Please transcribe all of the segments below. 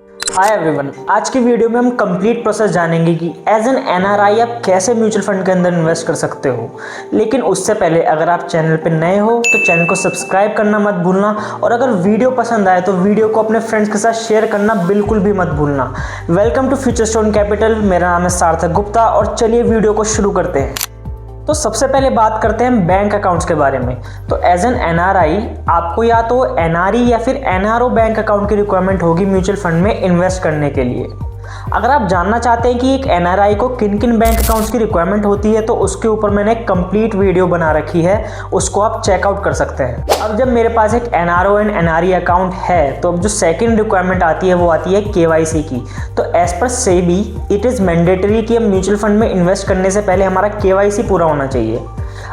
Hi everyone, आज की video में हम कंप्लीट प्रोसेस जानेंगे कि एज एन एनआरआई आप कैसे म्यूचुअल फंड के अंदर इन्वेस्ट कर सकते हो। लेकिन उससे पहले अगर आप चैनल पर नए हो तो चैनल को सब्सक्राइब करना मत भूलना, और अगर वीडियो पसंद आए तो वीडियो को अपने फ्रेंड्स के साथ शेयर करना बिल्कुल भी मत भूलना। Welcome to Future Stone Capital, मेरा नाम है सार्थक गुप्ता और चलिए वीडियो को शुरू करते हैं। तो सबसे पहले बात करते हैं बैंक अकाउंट्स के बारे में। तो एज एन एनआरआई आपको या तो एनआरई या फिर एनआरओ बैंक अकाउंट की रिक्वायरमेंट होगी म्यूचुअल फंड में इन्वेस्ट करने के लिए। अगर आप जानना चाहते हैं कि एक एनआरआई को किन किन बैंक अकाउंट्स की रिक्वायरमेंट होती है तो उसके ऊपर मैंने एक कंप्लीट वीडियो बना रखी है, उसको आप चेकआउट कर सकते हैं। अब जब मेरे पास एक एनआरओ एंड एनआरई अकाउंट है तो अब जो सेकंड रिक्वायरमेंट आती है वो आती है केवाईसी की। तो as per SEBI it is mandatory कि हम म्यूचुअल फंड में इन्वेस्ट करने से पहले हमारा केवाईसी पूरा होना चाहिए।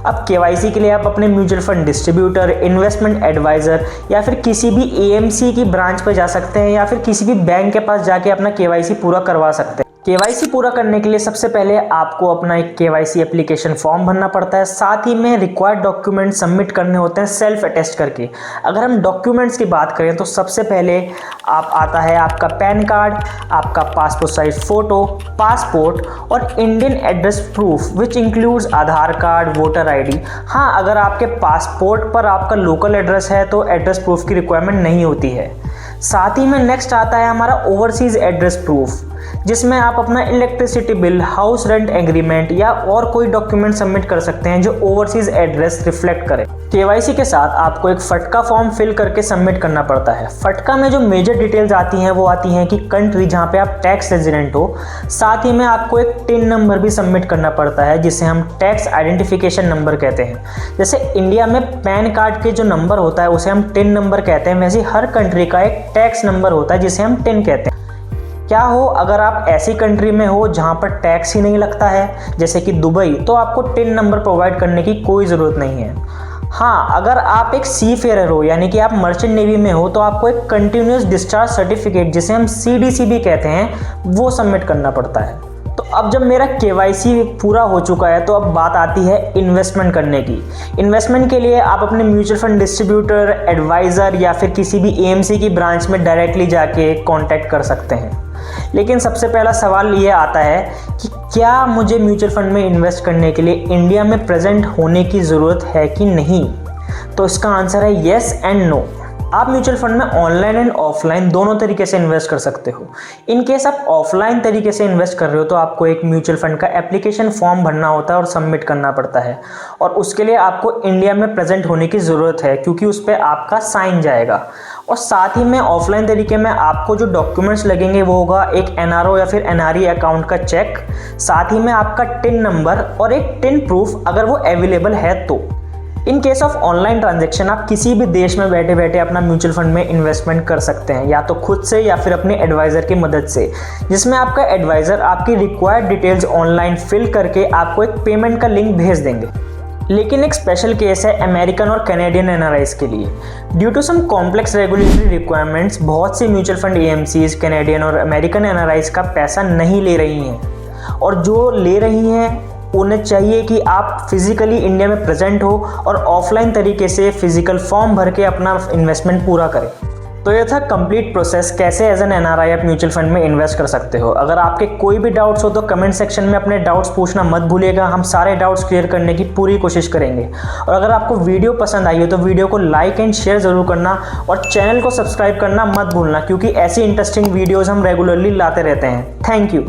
अब केवाईसी के लिए आप अपने mutual fund distributor, investment advisor या फिर किसी भी एएमसी की ब्रांच पर जा सकते हैं या फिर किसी भी बैंक के पास जाके अपना केवाईसी पूरा करवा सकते हैं। केवाईसी पूरा करने के लिए सबसे पहले आपको अपना एक केवाईसी एप्लीकेशन फॉर्म भरना पड़ता है, साथ ही में रिक्वायर्ड डॉक्यूमेंट सबमिट करने होते हैं सेल्फ अटेस्ट करके। अगर हम डॉक्यूमेंट्स की बात करें तो सबसे पहले आता है आपका पैन कार्ड, आपका पासपोर्ट साइज फ़ोटो, पासपोर्ट और Indian address proof which includes Aadhaar card, voter ID. हाँ, अगर आपके पासपोर्ट पर आपका लोकल एड्रेस है तो एड्रेस प्रूफ की रिक्वायरमेंट नहीं होती है। साथ ही में नेक्स्ट आता है हमारा ओवरसीज़ एड्रेस प्रूफ, जिसमें आप अपना electricity bill, house rent agreement या और कोई डॉक्यूमेंट सबमिट कर सकते हैं जो ओवरसीज एड्रेस रिफ्लेक्ट करे। केवाईसी के साथ आपको एक फटका फॉर्म फिल करके सबमिट करना पड़ता है। फटका में जो मेजर डिटेल्स आती हैं वो आती हैं कि कंट्री जहां पे आप टैक्स रेजिडेंट हो, साथ ही में आपको एक टिन नंबर भी सबमिट करना पड़ता है जिसे हम टैक्स आइडेंटिफिकेशन नंबर कहते हैं। जैसे इंडिया में पैन कार्ड के जो नंबर होता है उसे हम टिन नंबर कहते हैं, वैसे हर कंट्री का एक टैक्स नंबर होता है जिसे हम टिन कहते हैं। क्या हो अगर आप ऐसी कंट्री में हो जहां पर टैक्स ही नहीं लगता है, जैसे कि दुबई, तो आपको टिन नंबर प्रोवाइड करने की कोई ज़रूरत नहीं है। हाँ, अगर आप एक सी फेयर हो यानी कि आप मर्चेंट नेवी में हो तो आपको एक कंटिन्यूस डिस्चार्ज सर्टिफिकेट जिसे हम सीडीसी भी कहते हैं वो सबमिट करना पड़ता है। तो अब जब मेरा केवाईसी पूरा हो चुका है तो अब बात आती है इन्वेस्टमेंट करने की। इन्वेस्टमेंट के लिए आप अपने म्यूचुअल फंड डिस्ट्रीब्यूटर, एडवाइज़र या फिर किसी भी एएमसी की ब्रांच में डायरेक्टली जाके कांटेक्ट कर सकते हैं। लेकिन सबसे पहला सवाल ये आता है कि क्या मुझे म्यूचुअल फंड में इन्वेस्ट करने के लिए इंडिया में प्रेजेंट होने की ज़रूरत है कि नहीं? तो इसका आंसर है येस एंड नो। आप म्यूचुअल फंड में ऑनलाइन एंड ऑफलाइन दोनों तरीके से इन्वेस्ट कर सकते हो। इन केस आप ऑफलाइन तरीके से इन्वेस्ट कर रहे हो तो आपको एक म्यूचुअल फंड का एप्लीकेशन फॉर्म भरना होता है और सबमिट करना पड़ता है, और उसके लिए आपको इंडिया में प्रेजेंट होने की ज़रूरत है क्योंकि उस पर आपका साइन जाएगा। और साथ ही में ऑफलाइन तरीके में आपको जो डॉक्यूमेंट्स लगेंगे वो होगा एक एनआरओ या फिर एनआरई अकाउंट का चेक, साथ ही में आपका टिन नंबर और एक टिन प्रूफ अगर वो अवेलेबल है तो। In case of online transaction आप किसी भी देश में बैठे बैठे अपना म्यूचुअल फंड में इन्वेस्टमेंट कर सकते हैं, या तो खुद से या फिर अपने एडवाइज़र की मदद से, जिसमें आपका एडवाइज़र आपकी रिक्वायर्ड डिटेल्स ऑनलाइन फिल करके आपको एक पेमेंट का लिंक भेज देंगे। लेकिन एक स्पेशल केस है अमेरिकन और कैनेडियन एनआरआईज के लिए। Due to some complex regulatory requirements बहुत सी म्यूचुअल फंड एएमसीज कैनेडियन और अमेरिकन एनआरआईज का पैसा नहीं ले रही हैं, और जो ले रही हैं उन्हें चाहिए कि आप फिजिकली इंडिया में प्रेजेंट हो और ऑफलाइन तरीके से फिजिकल फॉर्म भर के अपना इन्वेस्टमेंट पूरा करें। तो ये था कंप्लीट प्रोसेस कैसे एज एन एनआरआई आप म्यूचुअल फंड में इन्वेस्ट कर सकते हो। अगर आपके कोई भी डाउट्स हो तो कमेंट सेक्शन में अपने डाउट्स पूछना मत भूलिएगा, हम सारे डाउट्स क्लियर करने की पूरी कोशिश करेंगे। और अगर आपको वीडियो पसंद आई हो तो वीडियो को लाइक एंड शेयर ज़रूर करना और चैनल को सब्सक्राइब करना मत भूलना, क्योंकि ऐसी इंटरेस्टिंग वीडियोज़ हम रेगुलरली लाते रहते हैं। Thank you.